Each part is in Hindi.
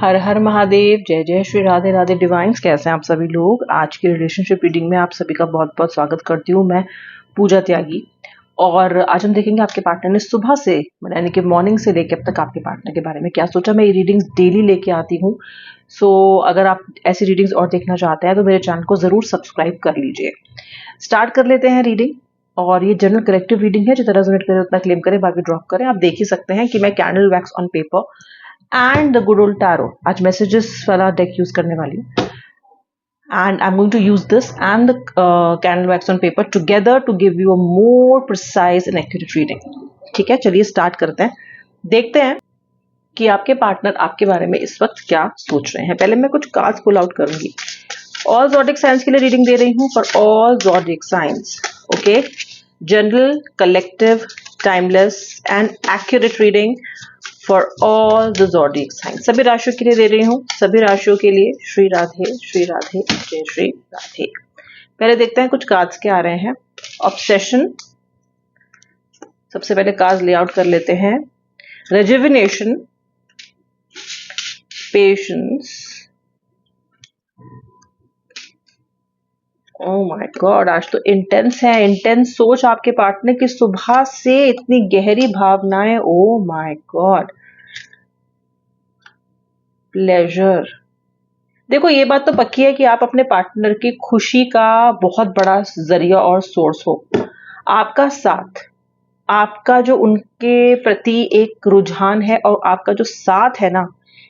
हर हर महादेव, जय जय श्री राधे राधे डिवाइन्स। कैसे हैं आप सभी लोग। आज की रिलेशनशिप रीडिंग में आप सभी का बहुत बहुत स्वागत करती हूँ मैं, पूजा त्यागी। और आज हम देखेंगे आपके पार्टनर ने सुबह से यानी कि मॉर्निंग से लेकर अब तक आपके पार्टनर के बारे में क्या सोचा। मैं ये रीडिंग्स डेली लेके आती हूँ, सो अगर आप ऐसी रीडिंग्स और देखना चाहते हैं तो मेरे चैनल को जरूर सब्सक्राइब कर लीजिए। स्टार्ट कर लेते हैं रीडिंग। और ये जनरल कलेक्टिव रीडिंग है, जितना रेजोनेट करे उतना क्लेम करें, बाकी ड्रॉप करें। आप देख ही सकते हैं कि मैं candle wax on paper and the good old tarot, आज मैसेजेस वाला डेक यूज करने वाली हूँ। And I'm going to use this and the candle wax on paper together to give you a more precise and accurate reading. ठीक है, चलिए स्टार्ट करते हैं। देखते हैं कि आपके पार्टनर आपके बारे में इस वक्त क्या सोच रहे हैं। पहले मैं कुछ कार्ड्स पुल आउट करूंगी। ऑल ज़ोडिक साइंस के लिए रीडिंग दे रही हूँ, for all zodiac science. Okay, general, collective, timeless and accurate reading for all the zodiac science. सभी राशियों के लिए दे रही हूँ, सभी राशियों के लिए। श्री राधे जय श्री राधे। पहले देखते हैं कुछ कार्ड्स क्या आ रहे हैं। ऑब्सेशन, सबसे पहले कार्ड्स लेआउट कर लेते हैं। Rejuvenation, patience, oh my God, आज तो इंटेंस है। इंटेंस सोच आपके पार्टनर की, सुबह से इतनी गहरी भावनाएं। Oh my God, pleasure. देखो, ये बात तो पक्की है कि आप अपने पार्टनर की खुशी का बहुत बड़ा जरिया और सोर्स हो। आपका साथ, आपका जो उनके प्रति एक रुझान है और आपका जो साथ है ना,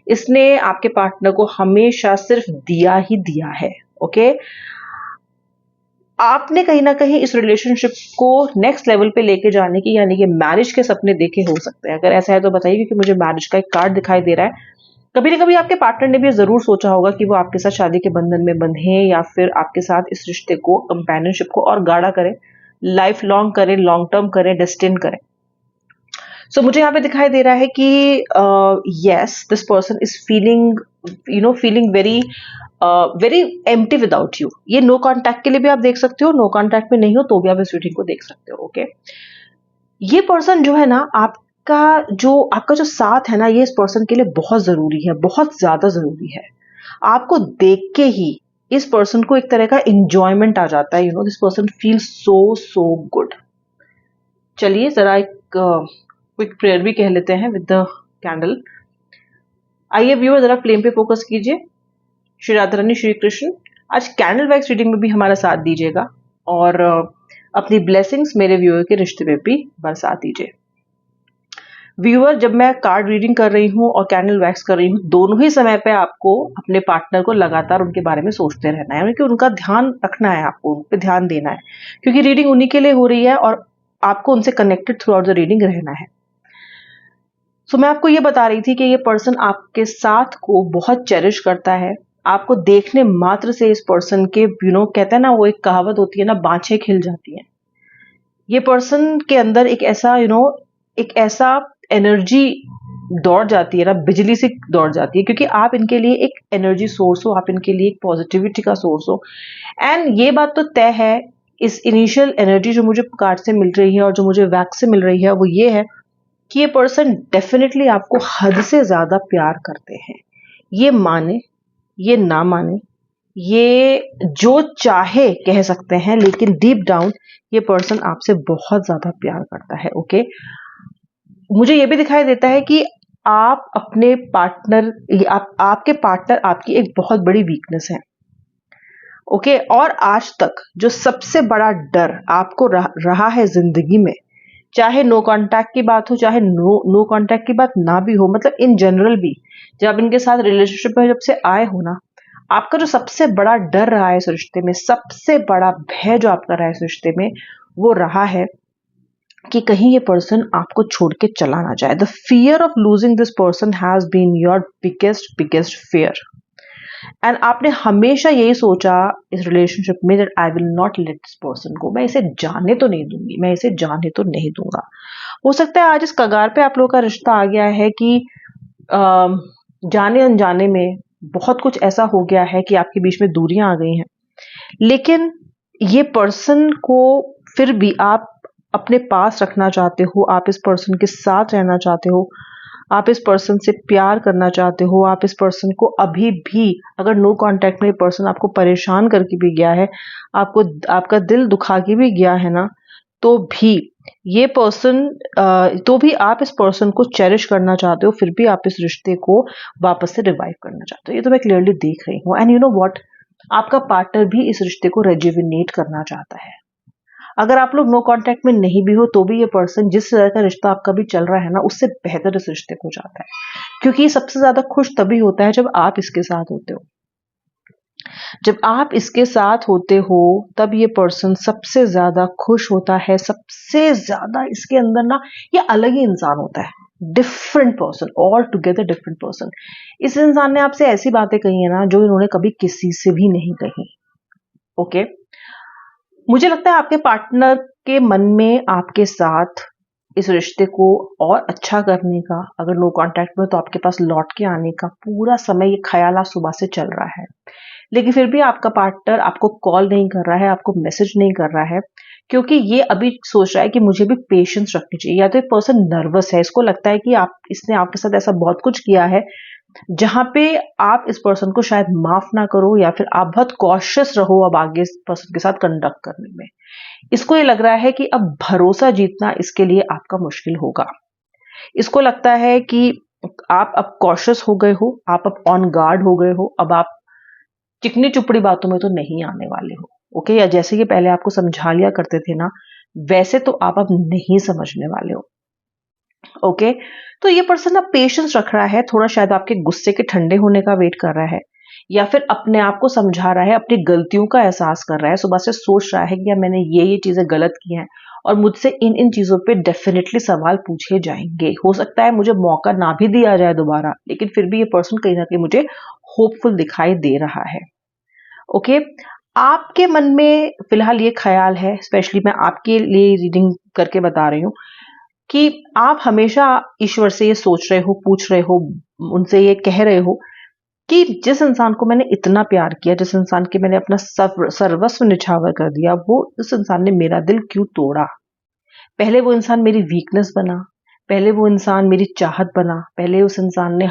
इसने आपके पार्टनर को हमेशा सिर्फ दिया ही दिया है। ओके, आपने कहीं ना कहीं इस रिलेशनशिप को नेक्स्ट लेवल पे लेके जाने की, यानी कि मैरिज के सपने देखे हो सकते हैं। अगर ऐसा है तो बताइए, क्योंकि मुझे मैरिज का एक कार्ड दिखाई दे रहा है। कभी ना कभी आपके पार्टनर ने भी जरूर सोचा होगा कि वो आपके साथ शादी के बंधन में बंधे, या फिर आपके साथ इस रिश्ते को, कंपेनियनशिप को और गाढ़ा करें, लाइफ लॉन्ग करें, लॉन्ग टर्म करें, डेस्टिन करें। सो मुझे यहाँ पे दिखाई दे रहा है कि yes, this person is feeling very empty without you. ये नो कॉन्टैक्ट के लिए भी आप देख सकते हो, नो कॉन्टैक्ट में नहीं हो तो भी आप इस रीडिंग को देख सकते हो। ओके, ये पर्सन जो है ना, आपका जो साथ है ना, ये इस पर्सन के लिए बहुत जरूरी है, बहुत ज्यादा जरूरी है। आपको देख के ही इस पर्सन को एक तरह का इंजॉयमेंट आ जाता है। This person feel so good. चलिए जरा एक क्विक प्रेयर भी कह लेते हैं विद द कैंडल। आइए व्यूअर, जरा फ्लेम पे फोकस कीजिए। श्री राधा रानी, श्री कृष्ण, आज कैंडल वैक्स रीडिंग में भी हमारा साथ दीजिएगा और अपनी ब्लेसिंग्स मेरे व्यूअर के रिश्ते में भी बरसा दीजिए। व्यूअर, जब मैं कार्ड रीडिंग कर रही हूँ और कैंडल वैक्स कर रही हूँ, दोनों ही समय पे आपको अपने पार्टनर को लगातार उनके बारे में सोचते रहना है, यानी कि उनका ध्यान रखना है, आपको उन पे ध्यान देना है, क्योंकि रीडिंग उन्हीं के लिए हो रही है और आपको उनसे connected through out the reading रहना है। सो मैं आपको ये बता रही थी कि ये पर्सन आपके साथ को बहुत चेरिश करता है। आपको देखने मात्र से इस पर्सन के कहते हैं ना, वो एक कहावत होती है ना, बाँछें खिल जाती हैं। ये पर्सन के अंदर एक ऐसा एनर्जी दौड़ जाती है ना, बिजली से दौड़ जाती है, क्योंकि आप इनके लिए एक एनर्जी सोर्स हो, आप इनके लिए एक पॉजिटिविटी का सोर्स हो। एंड ये बात तो तय है, इस इनिशियल एनर्जी जो मुझे कार्ड से मिल रही है और जो मुझे वैक्स से मिल रही है, वो ये है कि ये पर्सन डेफिनेटली आपको हद से ज्यादा प्यार करते हैं। ये माने, ये ना माने, ये जो चाहे कह सकते हैं, लेकिन डीप डाउन ये पर्सन आपसे बहुत ज्यादा प्यार करता है। ओके, मुझे ये भी दिखाई देता है कि आप अपने पार्टनर, आपके पार्टनर आपकी एक बहुत बड़ी वीकनेस है। ओके, और आज तक जो सबसे बड़ा डर आपको रहा है जिंदगी में, चाहे नो कांटेक्ट की बात हो, चाहे नो कांटेक्ट की बात ना भी हो, मतलब इन जनरल भी, जब आप इनके साथ रिलेशनशिप में जब से आए हो ना, आपका जो सबसे बड़ा डर रहा है इस रिश्ते में, सबसे बड़ा भय जो आपका रहा है इस रिश्ते में, वो रहा है कि कहीं ये पर्सन आपको छोड़ के चला ना जाए। The fear of losing this person has been your biggest fear. And आपने हमेशा यही सोचा इस रिलेशनशिप में, that I will not let this person go. मैं इसे जाने तो नहीं दूंगी, मैं इसे जाने तो नहीं दूंगा। हो सकता है आज इस कगार पे आप लोगों का रिश्ता आ गया है कि जाने अनजाने में बहुत कुछ ऐसा हो गया है कि आपके बीच में दूरियां आ गई हैं, लेकिन ये पर्सन को फिर भी आप अपने पास रखना चाहते हो, आप इस पर्सन के साथ रहना चाहते हो, आप इस पर्सन से प्यार करना चाहते हो, आप इस पर्सन को अभी भी, अगर नो कांटेक्ट में ये पर्सन आपको परेशान करके भी गया है, आपको आपका दिल दुखा के भी गया है ना, तो भी ये पर्सन तो भी आप इस पर्सन को चेरिश करना चाहते हो, फिर भी आप इस रिश्ते को वापस से रिवाइव करना चाहते हो। ये तो मैं क्लियरली देख रही हूँ। एंड यू नो व्हाट, आपका पार्टनर भी इस रिश्ते को रेजुविनेट करना चाहता है। अगर आप लोग नो कांटेक्ट में नहीं भी हो तो भी ये पर्सन जिस तरह का रिश्ता आपका भी चल रहा है ना, उससे बेहतर इस रिश्ते को चाहता है, क्योंकि ये सबसे ज्यादा खुश तभी होता है जब आप इसके साथ होते हो। जब आप इसके साथ होते हो तब ये पर्सन सबसे ज्यादा खुश होता है, सबसे ज्यादा इसके अंदर ना ये अलग ही इंसान होता है, different person, all together different person. इस इंसान ने आपसे ऐसी बातें कही है ना जो इन्होंने कभी किसी से भी नहीं कही। ओके, मुझे लगता है आपके पार्टनर के मन में आपके साथ इस रिश्ते को और अच्छा करने का, अगर नो कांटेक्ट में तो आपके पास लौट के आने का पूरा समय ये ख्याल सुबह से चल रहा है, लेकिन फिर भी आपका पार्टनर आपको कॉल नहीं कर रहा है, आपको मैसेज नहीं कर रहा है, क्योंकि ये अभी सोच रहा है कि मुझे भी पेशेंस रखनी चाहिए। या तो एक पर्सन नर्वस है, इसको लगता है कि इसने आपके साथ ऐसा बहुत कुछ किया है जहां पे आप इस पर्सन को शायद माफ ना करो, या फिर आप बहुत कॉशियस रहो अब आगे इस पर्सन के साथ कंडक्ट करने में। इसको ये लग रहा है कि अब भरोसा जीतना इसके लिए आपका मुश्किल होगा। इसको लगता है कि आप अब कॉशियस हो गए हो, आप अब ऑन गार्ड हो गए हो, अब आप चिकनी चुपड़ी बातों में तो नहीं आने वाले हो। ओके, या जैसे कि पहले आपको समझा लिया करते थे ना, वैसे तो आप अब नहीं समझने वाले हो। ओके, तो ये पर्सन अब पेशेंस रख रहा है, थोड़ा शायद आपके गुस्से के ठंडे होने का वेट कर रहा है, या फिर अपने आप को समझा रहा है, अपनी गलतियों का एहसास कर रहा है, सुबह से सोच रहा है कि यार मैंने ये चीजें गलत की हैं और मुझसे इन इन चीजों पे डेफिनेटली सवाल पूछे जाएंगे। हो सकता है मुझे मौका ना भी दिया जाए दोबारा, लेकिन फिर भी ये पर्सन कहीं ना कहीं मुझे होपफुल दिखाई दे रहा है। ओके, आपके मन में फिलहाल ये ख्याल है, स्पेशली मैं आपके लिए रीडिंग करके बता रही हूँ, कि आप हमेशा ईश्वर से ये सोच रहे हो, पूछ रहे हो, उनसे ये कह रहे हो कि जिस इंसान को मैंने इतना प्यार किया, जिस इंसान के मैंने अपना सर्वस्व निछावर कर दिया, वो उस इंसान ने मेरा दिल क्यों तोड़ा। पहले वो इंसान मेरी वीकनेस बना, पहले वो इंसान मेरी चाहत बना, पहले उस इंसान ने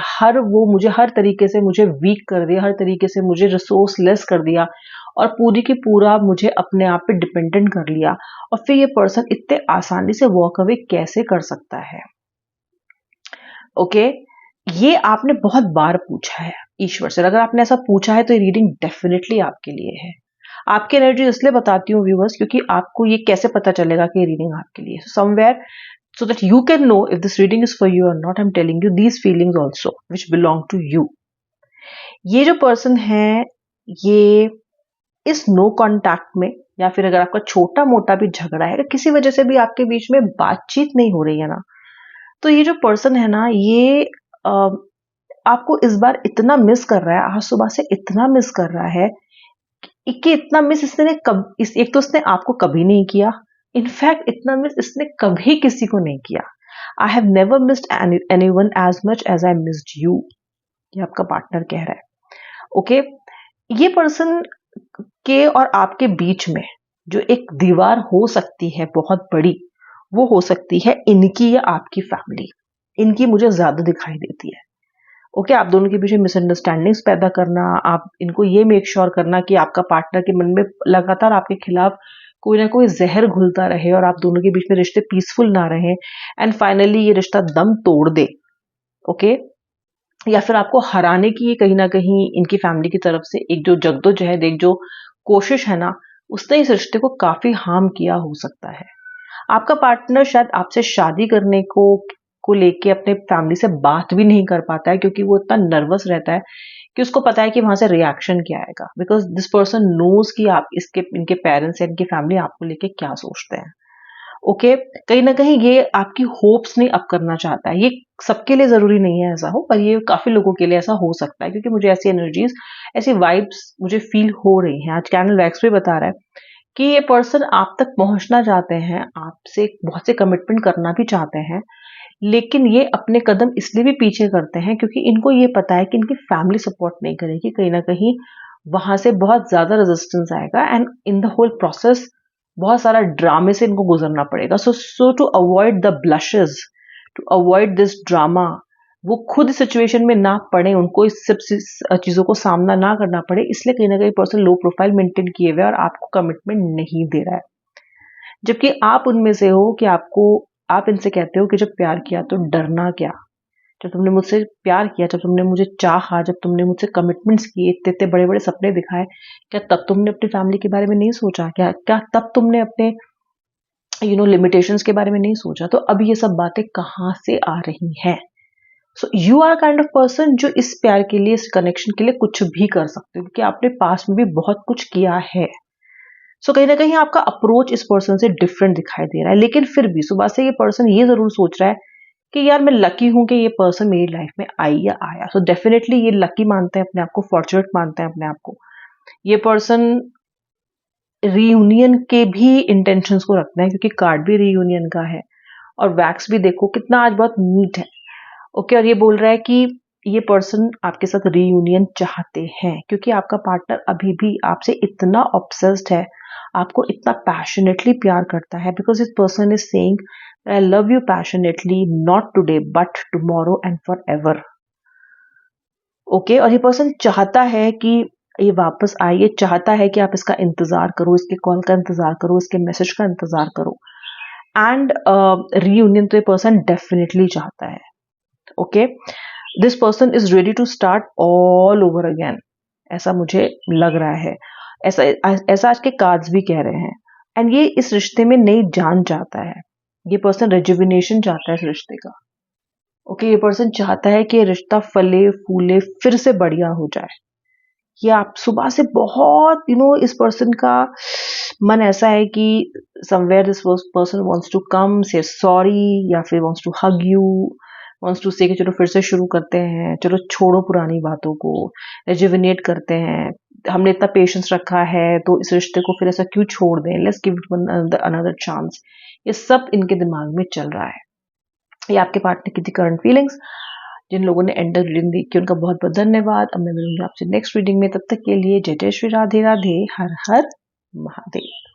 मुझे हर तरीके से मुझे वीक कर दिया, हर तरीके से मुझे रिसोर्सलेस कर दिया और पूरी की पूरा मुझे अपने आप पे डिपेंडेंट कर लिया। और फिर ये पर्सन इतने आसानी से वॉक अवे कैसे कर सकता है। ओके, ये आपने बहुत बार पूछा है ईश्वर से। अगर आपने ऐसा पूछा है तो ये रीडिंग डेफिनेटली आपके लिए है। आपकी एनर्जी इसलिए बताती हूँ व्यूअर्स, क्योंकि आपको ये कैसे पता चलेगा कि ये रीडिंग आपके लिए, somewhere so that you can know if this reading is for you or not, I'm telling you these feelings also which belong to you. ये जो पर्सन है, ये इस नो कांटेक्ट में, या फिर अगर आपका छोटा मोटा भी झगड़ा है, अगर किसी वजह से भी आपके बीच में बातचीत नहीं हो रही है ना, तो ये जो पर्सन है ना, ये आपको इस बार इतना मिस कर रहा है, आज सुबह से इतना मिस कर रहा है कि इतना मिस एक तो इसने आपको कभी नहीं किया, इनफैक्ट इतना मिस इसने कभी किसी को नहीं किया। I have never missed anyone as much as I missed you, ये आपका पार्टनर कह रहा है। ओके, ये पर्सन के और आपके बीच में जो एक दीवार हो सकती है बहुत बड़ी, वो हो सकती है इनकी या आपकी फैमिली। इनकी मुझे ज्यादा दिखाई देती है। ओके, आप दोनों के बीच में मिसअंडरस्टैंडिंग्स पैदा करना, आप इनको ये मेक श्योर करना कि आपका पार्टनर के मन में लगातार आपके खिलाफ कोई ना कोई जहर घुलता रहे और आप दोनों के बीच में रिश्ते पीसफुल ना रहे, एंड फाइनली ये रिश्ता दम तोड़ दे। ओके, या फिर आपको हराने की कहीं ना कहीं इनकी फैमिली की तरफ से एक जो जद्दोजहद, एक जो कोशिश है ना, उसने इस रिश्ते को काफी हार्म किया हो सकता है। आपका पार्टनर शायद आपसे शादी करने को लेके अपने फैमिली से बात भी नहीं कर पाता है, क्योंकि वो इतना नर्वस रहता है कि उसको पता है कि वहां से रिएक्शन क्या आएगा, बिकॉज दिस पर्सन नोज कि आप इनके पेरेंट्स या इनकी फैमिली आपको लेके क्या सोचते हैं। ओके, कहीं ना कहीं ये आपकी होप्स नहीं अप करना चाहता है। ये सबके लिए जरूरी नहीं है ऐसा हो, पर ये काफी लोगों के लिए ऐसा हो सकता है, क्योंकि मुझे ऐसी एनर्जीज, ऐसी वाइब्स मुझे फील हो रही हैं। आज कैंडल वैक्स भी बता रहा है कि ये पर्सन आप तक पहुंचना चाहते हैं, आपसे बहुत से कमिटमेंट करना भी चाहते हैं, लेकिन ये अपने कदम इसलिए भी पीछे करते हैं क्योंकि इनको ये पता है कि इनकी फैमिली सपोर्ट नहीं करेगी, कहीं ना कहीं वहां से बहुत ज्यादा रेजिस्टेंस आएगा, and in the whole process बहुत सारा ड्रामे से इनको गुजरना पड़ेगा। So to avoid the blushes, to avoid this drama, वो खुद सिचुएशन में ना पड़े, उनको इस सब चीज़ों को सामना ना करना पड़े, इसलिए कहीं ना कहीं पर्सन लो प्रोफाइल मेंटेन किए हुए और आपको कमिटमेंट नहीं दे रहा है। जबकि आप उनमें से हो कि आप इनसे कहते हो कि जब प्यार किया तो डरना क्या, जब तुमने मुझसे प्यार किया, जब तुमने मुझे चाहा, जब तुमने मुझसे कमिटमेंट्स किए, इतने इतने बड़े बड़े सपने दिखाए, क्या तब तुमने अपनी फैमिली के बारे में नहीं सोचा? क्या तब तुमने अपने लिमिटेशंस के बारे में नहीं सोचा? तो अब ये सब बातें कहाँ से आ रही हैं? So you are kind of person जो इस प्यार के लिए, इस कनेक्शन के लिए कुछ भी कर सकते हो, क्योंकि आपने पास्ट में भी बहुत कुछ किया है। सो कहीं ना कहीं आपका अप्रोच इस पर्सन से डिफरेंट दिखाई दे रहा है, लेकिन फिर भी सुबह से ये पर्सन ये जरूर सोच रहा है कि यार मैं लकी हूं कि ये पर्सन मेरी लाइफ में आई या आया। सो डेफिनेटली ये लकी मानते हैं अपने आप को, फॉर्चुनेट मानते हैं अपने आप को। ये पर्सन रीयूनियन के भी इंटेंशंस को रखना है, क्योंकि कार्ड भी रीयूनियन का है और वैक्स भी देखो कितना आज बहुत नीट है। ओके, और ये बोल रहा है कि ये पर्सन आपके साथ रीयूनियन चाहते हैं, क्योंकि आपका पार्टनर अभी भी आपसे इतना ऑब्सेस्ड है, आपको इतना पैशनेटली प्यार करता है, because this person is saying I love you passionately, not today but tomorrow and for ever. Okay, और ये पर्सन चाहता है कि ये वापस आए, ये चाहता है कि आप इसका इंतजार करो, इसके कॉल का इंतजार करो, इसके मैसेज का इंतजार करो। एंड रीयूनियन तो ये पर्सन डेफिनेटली चाहता है। Okay, this person is ready to start all over again, ऐसा मुझे लग रहा है, ऐसा ऐसा आज के कार्ड्स भी कह रहे हैं। एंड ये इस रिश्ते में नई जान चाहता है, ये पर्सन रेजुविनेशन चाहता है इस रिश्ते का। ओके, ये पर्सन चाहता है कि ये रिश्ता फले फूले फिर से बढ़िया हो जाए। ये आप सुबह से बहुत इस पर्सन का मन ऐसा है कि somewhere this person wants to come say sorry, या फिर wants to hug you, wants to say कि चलो फिर से शुरू करते हैं, चलो छोड़ो पुरानी बातों को, रेजुविनेट करते हैं, हमने इतना पेशेंस रखा है तो इस रिश्ते को फिर ऐसा क्यों छोड़ दें, let's give it another chance. ये सब इनके दिमाग में चल रहा है। ये आपके पार्टनर की थी करंट फीलिंग्स। जिन लोगों ने एंड तक रीडिंग देखी उनका बहुत बहुत धन्यवाद। अब मैं मिलूंगी आपसे नेक्स्ट रीडिंग में, तब तक के लिए जय जय श्री राधे राधे, हर हर महादेव।